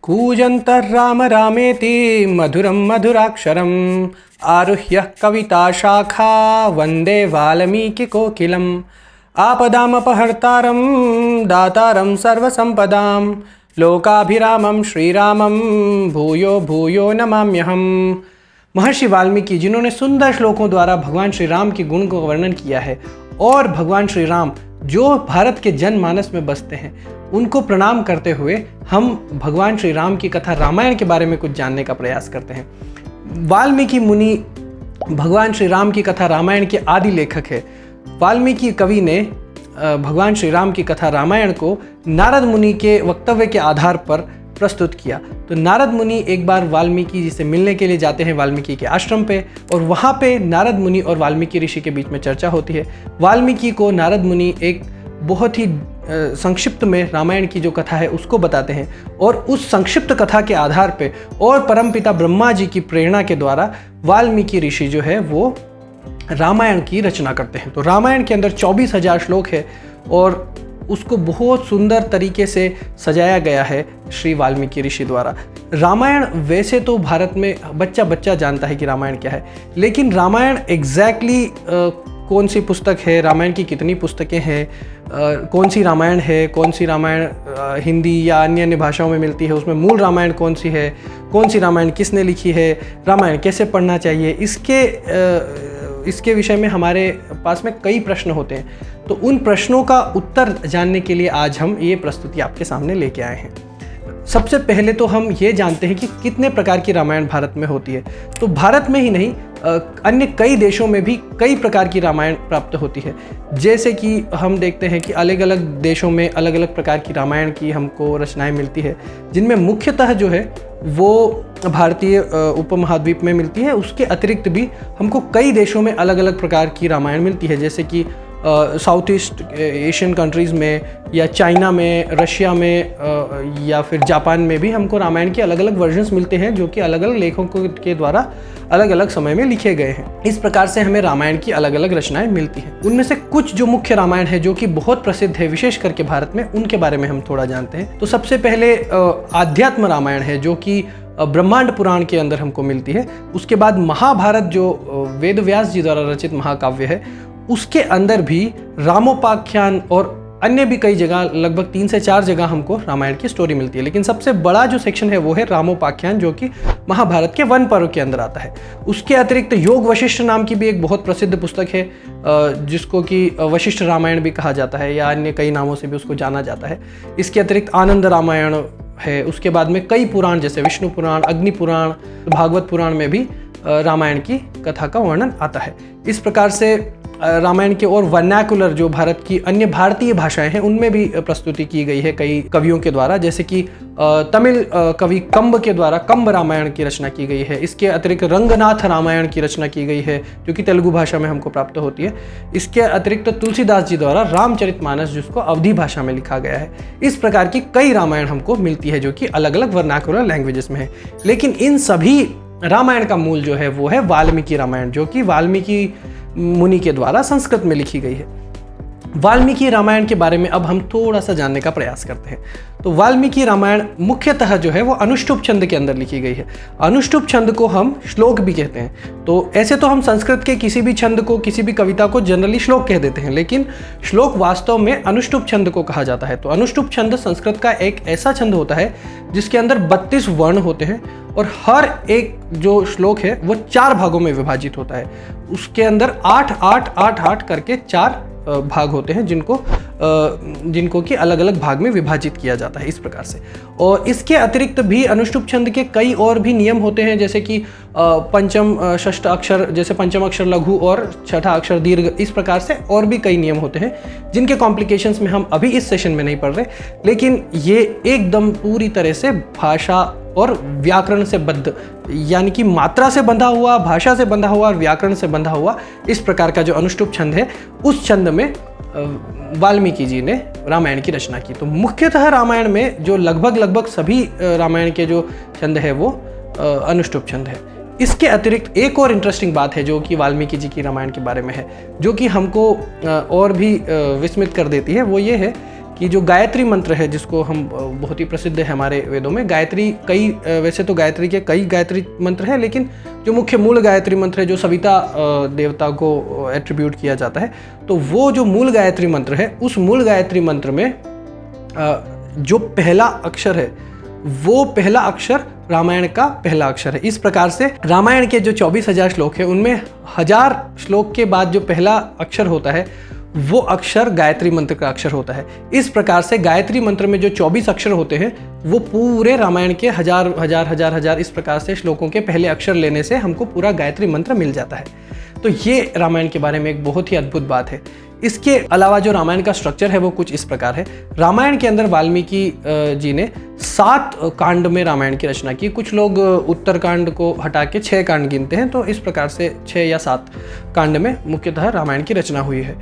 कूजन्तः राम रामेति मधुरं मधुराक्षरम् आरुह्य कविताशाखा वन्दे वाल्मीकिकोकिलम् आपदामपहर्तारं दातारं सर्वसम्पदां लोकाभिरामं श्रीरामं भूयो भूयो नमाम्यहम्। महर्षि वाल्मीकि जिन्होंने सुंदर श्लोकों द्वारा भगवान श्री राम के गुण को वर्णन किया है और भगवान श्री राम जो भारत के जनमानस में बसते हैं उनको प्रणाम करते हुए हम भगवान श्री राम की कथा रामायण के बारे में कुछ जानने का प्रयास करते हैं। वाल्मीकि मुनि भगवान श्री राम की कथा रामायण के आदि लेखक है। वाल्मीकि कवि ने भगवान श्री राम की कथा रामायण को नारद मुनि के वक्तव्य के आधार पर प्रस्तुत किया। तो नारद मुनि एक बार वाल्मीकि जी से मिलने के लिए जाते हैं वाल्मीकि के आश्रम पे, और वहाँ पे नारद मुनि और वाल्मीकि ऋषि के बीच में चर्चा होती है। वाल्मीकि को नारद मुनि एक बहुत ही संक्षिप्त में रामायण की जो कथा है उसको बताते हैं, और उस संक्षिप्त कथा के आधार पे और परमपिता ब्रह्मा जी की प्रेरणा के द्वारा वाल्मीकि ऋषि जो है वो रामायण की रचना करते हैं। तो रामायण के अंदर 24,000 श्लोक है और उसको बहुत सुंदर तरीके से सजाया गया है श्री वाल्मीकि ऋषि द्वारा। रामायण वैसे तो भारत में बच्चा बच्चा जानता है कि रामायण क्या है, लेकिन रामायण एग्जैक्टली कौन सी पुस्तक है, रामायण की कितनी पुस्तकें हैं, कौन सी रामायण है, कौन सी रामायण हिंदी या अन्य अन्य भाषाओं में मिलती है, उसमें मूल रामायण कौन सी है, कौन सी रामायण किसने लिखी है, रामायण कैसे पढ़ना चाहिए, इसके विषय में हमारे पास में कई प्रश्न होते हैं। तो उन प्रश्नों का उत्तर जानने के लिए आज हम ये प्रस्तुति आपके सामने लेके आए हैं। सबसे पहले तो हम ये जानते हैं कि कितने प्रकार की रामायण भारत में होती है। तो भारत में ही नहीं, अन्य कई देशों में भी कई प्रकार की रामायण प्राप्त होती है। जैसे कि हम देखते हैं कि अलग अलग देशों में अलग अलग प्रकार की रामायण की हमको रचनाएं मिलती है, जिनमें मुख्यतः जो है वो भारतीय उपमहाद्वीप में मिलती है। उसके अतिरिक्त भी हमको कई देशों में अलग अलग प्रकार की रामायण मिलती है, जैसे कि साउथ ईस्ट एशियन कंट्रीज़ में या चाइना में, रशिया में या फिर जापान में भी हमको रामायण के अलग अलग वर्जन्स मिलते हैं, जो कि अलग अलग लेखकों के द्वारा अलग अलग समय में लिखे गए हैं। इस प्रकार से हमें रामायण की अलग अलग रचनाएं मिलती हैं। उनमें से कुछ जो मुख्य रामायण है जो कि बहुत प्रसिद्ध है विशेष करके भारत में, उनके बारे में हम थोड़ा जानते हैं। तो सबसे पहले आध्यात्म रामायण है जो कि ब्रह्मांड पुराण के अंदर हमको मिलती है। उसके बाद महाभारत जो वेद व्यास जी द्वारा रचित महाकाव्य है, उसके अंदर भी रामोपाख्यान और अन्य भी कई जगह, लगभग 3 से 4 जगह हमको रामायण की स्टोरी मिलती है। लेकिन सबसे बड़ा जो सेक्शन है वो है रामोपाख्यान, जो कि महाभारत के वन पर्व के अंदर आता है। उसके अतिरिक्त योग वशिष्ठ नाम की भी एक बहुत प्रसिद्ध पुस्तक है, जिसको कि वशिष्ठ रामायण भी कहा जाता है या अन्य कई नामों से भी उसको जाना जाता है। इसके अतिरिक्त आनंद रामायण है। उसके बाद में कई पुराण जैसे विष्णु पुराण, अग्नि पुराण, भागवत पुराण में भी रामायण की कथा का वर्णन आता है। इस प्रकार से रामायण के और वर्नाकुलर जो भारत की अन्य भारतीय भाषाएं हैं उनमें भी प्रस्तुति की गई है कई कवियों के द्वारा, जैसे कि तमिल कवि कंब के द्वारा कंब रामायण की रचना की गई है। इसके अतिरिक्त रंगनाथ रामायण की रचना की गई है जो कि तेलुगु भाषा में हमको प्राप्त होती है। इसके अतिरिक्त तुलसीदास जी द्वारा रामचरितमानस, जिसको अवधी भाषा में लिखा गया है। इस प्रकार की कई रामायण हमको मिलती है जो कि अलग अलग वर्नाकुलर लैंग्वेजेस में है। लेकिन इन सभी रामायण का मूल जो है वो है वाल्मीकि रामायण, जो कि वाल्मीकि मुनि के द्वारा संस्कृत में लिखी गई है। वाल्मीकि रामायण के बारे में अब हम थोड़ा सा जानने का प्रयास करते हैं। तो वाल्मीकि रामायण मुख्यतः जो है वो अनुष्टुप छंद के अंदर लिखी गई है। अनुष्टुप छंद को हम श्लोक भी कहते हैं। तो ऐसे तो हम संस्कृत के किसी भी छंद को, किसी भी कविता को जनरली श्लोक कह देते हैं, लेकिन श्लोक वास्तव में अनुष्टुप छंद को कहा जाता है। तो अनुष्टुप छंद संस्कृत का एक ऐसा छंद होता है जिसके अंदर 32 वर्ण होते हैं और हर एक जो श्लोक है वो 4 भागों में विभाजित होता है। उसके अंदर 8 8 8 8 करके 4 भाग होते हैं, जिनको कि अलग अलग भाग में विभाजित किया जाता है इस प्रकार से। और इसके अतिरिक्त भी अनुष्टुप छंद के कई और भी नियम होते हैं, जैसे कि पंचम षष्ठ अक्षर, जैसे पंचम अक्षर लघु और छठा अक्षर दीर्घ, इस प्रकार से और भी कई नियम होते हैं जिनके कॉम्प्लिकेशंस में हम अभी इस सेशन में नहीं पढ़ रहे। लेकिन ये एकदम पूरी तरह से भाषा और व्याकरण से बद्ध, यानी कि मात्रा से बंधा हुआ, भाषा से बंधा हुआ और व्याकरण से बंधा हुआ, इस प्रकार का जो अनुष्टुप छंद है, उस छंद में वाल्मीकि जी ने रामायण की रचना की। तो मुख्यतः रामायण में जो लगभग सभी रामायण के जो छंद है वो अनुष्टुप छंद है। इसके अतिरिक्त एक और इंटरेस्टिंग बात है जो कि वाल्मीकि जी की रामायण के बारे में है, जो कि हमको और भी विस्मित कर देती है। वो ये है कि जो गायत्री मंत्र है, जिसको हम बहुत ही प्रसिद्ध है हमारे वेदों में, गायत्री कई वैसे तो गायत्री के कई गायत्री मंत्र हैं, लेकिन जो मुख्य मूल गायत्री मंत्र है जो सविता देवता को एट्रीब्यूट किया जाता है, तो वो जो मूल गायत्री मंत्र है, उस मूल गायत्री मंत्र में जो पहला अक्षर है वो पहला अक्षर रामायण का पहला अक्षर है। इस प्रकार से रामायण के जो 24,000 श्लोक है उनमें 1000 श्लोक के बाद जो पहला अक्षर होता है वो अक्षर गायत्री मंत्र का अक्षर होता है। इस प्रकार से गायत्री मंत्र में जो 24 अक्षर होते हैं वो पूरे रामायण के हजार इस प्रकार से श्लोकों के पहले अक्षर लेने से हमको पूरा गायत्री मंत्र मिल जाता है। तो ये रामायण के बारे में एक बहुत ही अद्भुत बात है। इसके अलावा जो रामायण का स्ट्रक्चर है वो कुछ इस प्रकार है। रामायण के अंदर वाल्मीकि जी ने 7 कांड में रामायण की रचना की। कुछ लोग उत्तरकांड को हटा के 6 कांड गिनते हैं, तो इस प्रकार से 6 या 7 कांड में मुख्यतः रामायण की रचना हुई है,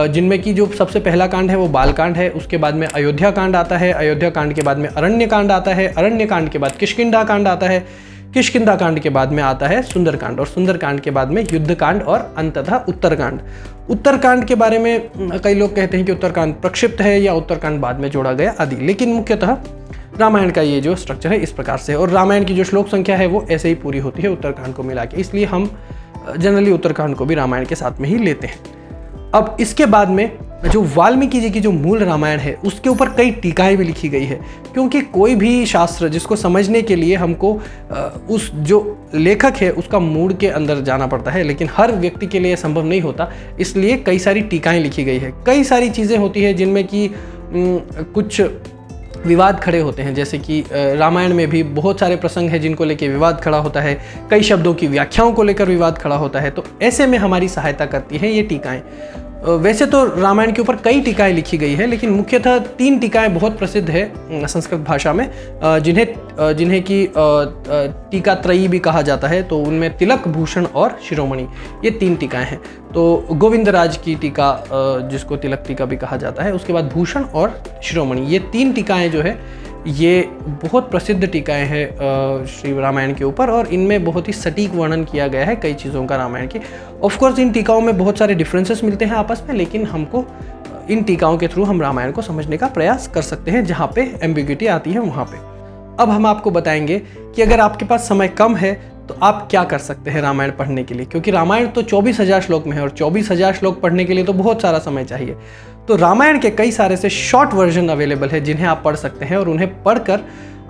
जिनमें की जो सबसे पहला कांड है वो बाल कांड है। उसके बाद में अयोध्या कांड आता है, अयोध्या कांड के बाद में अरण्य कांड आता है, अरण्य कांड के बाद किष्किंधा कांड आता है, किष्किंधा कांड के बाद में आता है सुंदरकांड, और सुंदरकांड के बाद में युद्धकांड और अंततः उत्तरकांड। उत्तरकांड के बारे में कई लोग कहते हैं कि उत्तरकांड प्रक्षिप्त है या उत्तरकांड बाद में जोड़ा गया आदि, लेकिन मुख्यतः रामायण का ये जो स्ट्रक्चर है इस प्रकार से, और रामायण की जो श्लोक संख्या है वो ऐसे ही पूरी होती है उत्तरकांड को मिला के, इसलिए हम जनरली उत्तरकांड को भी रामायण के साथ में ही लेते हैं। अब इसके बाद में जो वाल्मीकि जी की जो मूल रामायण है उसके ऊपर कई टीकाएं भी लिखी गई है, क्योंकि कोई भी शास्त्र जिसको समझने के लिए हमको उस जो लेखक है उसका मूड के अंदर जाना पड़ता है, लेकिन हर व्यक्ति के लिए संभव नहीं होता, इसलिए कई सारी टीकाएं लिखी गई है। कई सारी चीज़ें होती है जिनमें कि कुछ विवाद खड़े होते हैं, जैसे कि रामायण में भी बहुत सारे प्रसंग हैं जिनको लेकर विवाद खड़ा होता है, कई शब्दों की व्याख्याओं को लेकर विवाद खड़ा होता है, तो ऐसे में हमारी सहायता करती है ये टीकाएं। वैसे तो रामायण के ऊपर कई टीकाएं लिखी गई है, लेकिन मुख्यतः 3 टीकाएं बहुत प्रसिद्ध है संस्कृत भाषा में, जिन्हें कि टीका त्रयी भी कहा जाता है। तो उनमें तिलक, भूषण और शिरोमणि, ये 3 टीकाएं हैं। तो गोविंदराज की टीका, जिसको तिलक टीका भी कहा जाता है, उसके बाद भूषण और शिरोमणि, ये 3 टीकाएं जो है ये बहुत प्रसिद्ध टीकाएं हैं श्री रामायण के ऊपर, और इनमें बहुत ही सटीक वर्णन किया गया है कई चीज़ों का रामायण की। ऑफकोर्स इन टीकाओं में बहुत सारे डिफरेंसेस मिलते हैं आपस में, लेकिन हमको इन टीकाओं के थ्रू हम रामायण को समझने का प्रयास कर सकते हैं, जहाँ पे एम्बिग्युइटी आती है वहाँ पे। अब हम आपको बताएंगे कि अगर आपके पास समय कम है तो आप क्या कर सकते हैं रामायण पढ़ने के लिए, क्योंकि रामायण तो 24,000 श्लोक में है और 24,000 श्लोक पढ़ने के लिए तो बहुत सारा समय चाहिए। तो रामायण के कई सारे से शॉर्ट वर्जन अवेलेबल है जिन्हें आप पढ़ सकते हैं, और उन्हें पढ़कर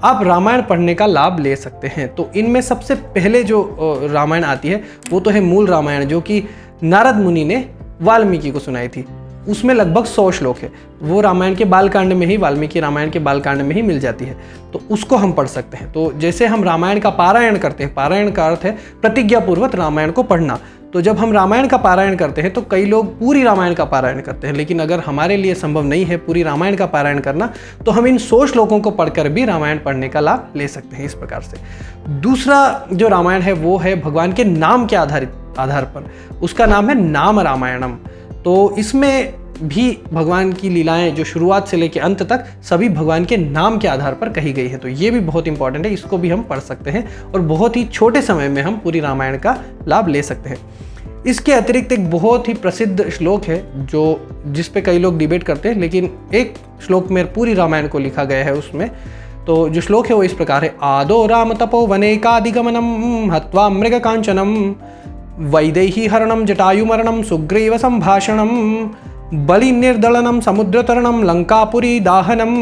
आप रामायण पढ़ने का लाभ ले सकते हैं। तो इनमें सबसे पहले जो रामायण आती है वो तो है मूल रामायण, जो कि नारद मुनि ने वाल्मीकि को सुनाई थी। उसमें लगभग 100 श्लोक है, वो रामायण के बालकांड में ही, वाल्मीकि रामायण के बालकांड में ही मिल जाती है, तो उसको हम पढ़ सकते हैं। तो जैसे हम रामायण का पारायण करते हैं, पारायण का अर्थ है प्रतिज्ञापूर्वक रामायण को पढ़ना, तो जब हम रामायण का पारायण करते हैं तो कई लोग पूरी रामायण का पारायण करते हैं, लेकिन अगर हमारे लिए संभव नहीं है पूरी रामायण का पारायण करना, तो हम इन 100 श्लोकों को पढ़कर भी रामायण पढ़ने का लाभ ले सकते हैं इस प्रकार से। दूसरा जो रामायण है वो है भगवान के नाम के आधार पर, उसका नाम है नाम रामायणम। तो इसमें भी भगवान की लीलाएं जो शुरुआत से लेकर अंत तक सभी भगवान के नाम के आधार पर कही गई है, तो ये भी बहुत इंपॉर्टेंट है, इसको भी हम पढ़ सकते हैं और बहुत ही छोटे समय में हम पूरी रामायण का लाभ ले सकते हैं। इसके अतिरिक्त एक बहुत ही प्रसिद्ध श्लोक है जिस पे कई लोग डिबेट करते हैं, लेकिन एक श्लोक में पूरी रामायण को लिखा गया है उसमें। तो जो श्लोक है वो इस प्रकार है, आदो राम तपो वनेकादिगमनम हत्वा मृग कांचनम वैदेही हरणम जटायुमरणम सुग्रीव संभाषणम बलि निर्दलनम समुद्रतरणम लंकापुरी दाहनम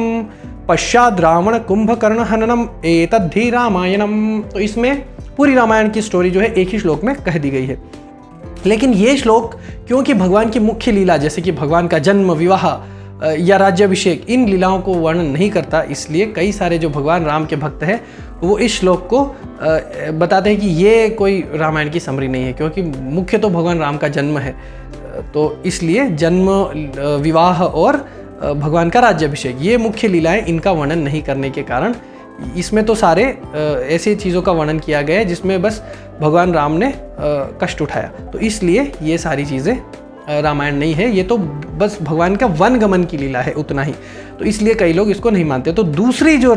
पश्चाद रावण कुंभकर्ण हननम एतद्धि रामायणम। तो इसमें पूरी रामायण की स्टोरी जो है एक ही श्लोक में कह दी गई है। लेकिन ये श्लोक क्योंकि भगवान की मुख्य लीला जैसे कि भगवान का जन्म, विवाह या राज्याभिषेक, इन लीलाओं को वर्णन नहीं करता, इसलिए कई सारे जो भगवान राम के भक्त हैं वो इस श्लोक को बताते हैं कि ये कोई रामायण की समरी नहीं है, क्योंकि मुख्य तो भगवान राम का जन्म है। तो इसलिए जन्म, विवाह और भगवान का राज्याभिषेक, ये मुख्य लीलाएं, इनका वर्णन नहीं करने के कारण इसमें तो सारे ऐसी चीज़ों का वर्णन किया गया है जिसमें बस भगवान राम ने कष्ट उठाया, तो इसलिए ये सारी चीज़ें रामायण नहीं है, ये तो बस भगवान का वनगमन की लीला है, उतना ही। तो इसलिए कई लोग इसको नहीं मानते। तो दूसरी जो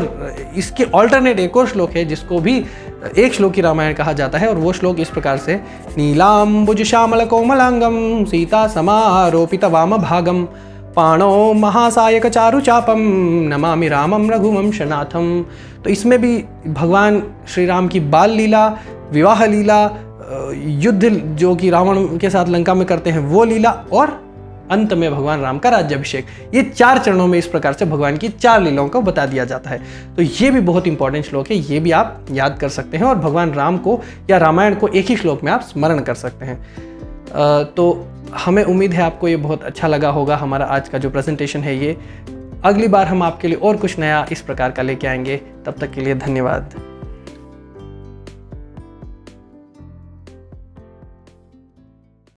इसके ऑल्टरनेट एक और श्लोक है जिसको भी एक श्लोक की रामायण कहा जाता है, और वो श्लोक इस प्रकार से, नीलाम्बुज श्यामल कोमलांगम सीता समारोपित वाम भागम पाणो महासायक चारु चापम नमामि रामम रघुवंशनाथम। तो इसमें भी भगवान श्री राम की बाल लीला, विवाह लीला, युद्ध जो कि रावण के साथ लंका में करते हैं वो लीला, और अंत में भगवान राम का राज्याभिषेक, ये 4 चरणों में इस प्रकार से भगवान की 4 लीलाओं को बता दिया जाता है। तो ये भी बहुत इंपॉर्टेंट श्लोक है, ये भी आप याद कर सकते हैं और भगवान राम को या रामायण को एक ही श्लोक में आप स्मरण कर सकते हैं। तो हमें उम्मीद है आपको ये बहुत अच्छा लगा होगा हमारा आज का जो प्रेजेंटेशन है ये। अगली बार हम आपके लिए और कुछ नया इस प्रकार का लेके आएंगे। तब तक के लिए धन्यवाद।